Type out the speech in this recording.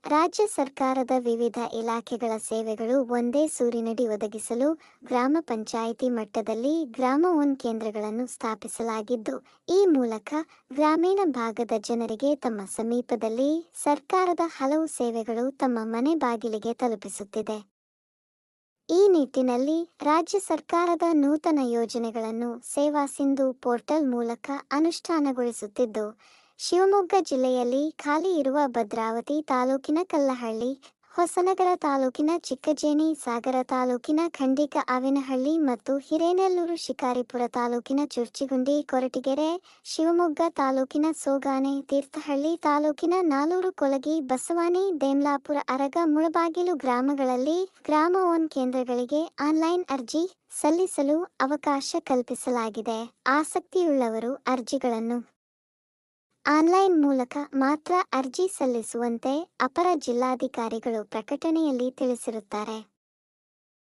ರಾಜ್ಯ ಸರ್ಕಾರದ ವಿವಿಧ ಇಲಾಖೆಗಳ ಸೇವೆಗಳು ಒಂದೇ ಸೂರಿನಡಿ ಒದಗಿಸಲು ಗ್ರಾಮ ಪಂಚಾಯಿತಿ ಮಟ್ಟದಲ್ಲಿ ಗ್ರಾಮ ಒನ್ ಕೇಂದ್ರಗಳನ್ನು ಸ್ಥಾಪಿಸಲಾಗಿದ್ದು, ಈ ಮೂಲಕ ಗ್ರಾಮೀಣ ಭಾಗದ ಜನರಿಗೆ ತಮ್ಮ ಸಮೀಪದಲ್ಲಿ ಸರ್ಕಾರದ ಹಲವು ಸೇವೆಗಳು ತಮ್ಮ ಮನೆ ಬಾಗಿಲಿಗೆ ತಲುಪಿಸುತ್ತಿದೆ. ಈ ನಿಟ್ಟಿನಲ್ಲಿ ರಾಜ್ಯ ಸರ್ಕಾರದ ನೂತನ ಯೋಜನೆಗಳನ್ನು ಸೇವಾ ಸಿಂಧು ಪೋರ್ಟಲ್ ಮೂಲಕ ಅನುಷ್ಠಾನಗೊಳಿಸುತ್ತಿದ್ದು, ಶಿವಮೊಗ್ಗ ಜಿಲ್ಲೆಯಲ್ಲಿ ಖಾಲಿ ಇರುವ ಭದ್ರಾವತಿ ತಾಲೂಕಿನ ಕಲ್ಲಹಳ್ಳಿ, ಹೊಸನಗರ ತಾಲೂಕಿನ ಚಿಕ್ಕಜೇನಿ, ಸಾಗರ ತಾಲೂಕಿನ ಖಂಡಿಕ ಆವಿನಹಳ್ಳಿ ಮತ್ತು ಹಿರೇನೆಲ್ಲೂರು, ಶಿಕಾರಿಪುರ ತಾಲೂಕಿನ ಚುರ್ಚಿಗುಂಡಿ, ಕೊರಟಗೆರೆ, ಶಿವಮೊಗ್ಗ ತಾಲೂಕಿನ ಸೋಗಾನೆ, ತೀರ್ಥಹಳ್ಳಿ ತಾಲೂಕಿನ ನಾಲೂರು, ಕೊಲಗಿ, ಬಸವಾನಿ, ದೇಮ್ಲಾಪುರ, ಅರಗ, ಮುಳಬಾಗಿಲು ಗ್ರಾಮಗಳಲ್ಲಿ ಗ್ರಾಮ ಒನ್ ಕೇಂದ್ರಗಳಿಗೆ ಆನ್ಲೈನ್ ಅರ್ಜಿ ಸಲ್ಲಿಸಲು ಅವಕಾಶ ಕಲ್ಪಿಸಲಾಗಿದೆ. ಆಸಕ್ತಿಯುಳ್ಳವರು ಅರ್ಜಿಗಳನ್ನು ಆನ್ಲೈನ್ ಮೂಲಕ ಮಾತ್ರ ಅರ್ಜಿ ಸಲ್ಲಿಸುವಂತೆ ಅಪರ ಜಿಲ್ಲಾಧಿಕಾರಿಗಳು ಪ್ರಕಟಣೆಯಲ್ಲಿ ತಿಳಿಸಿರುತ್ತಾರೆ.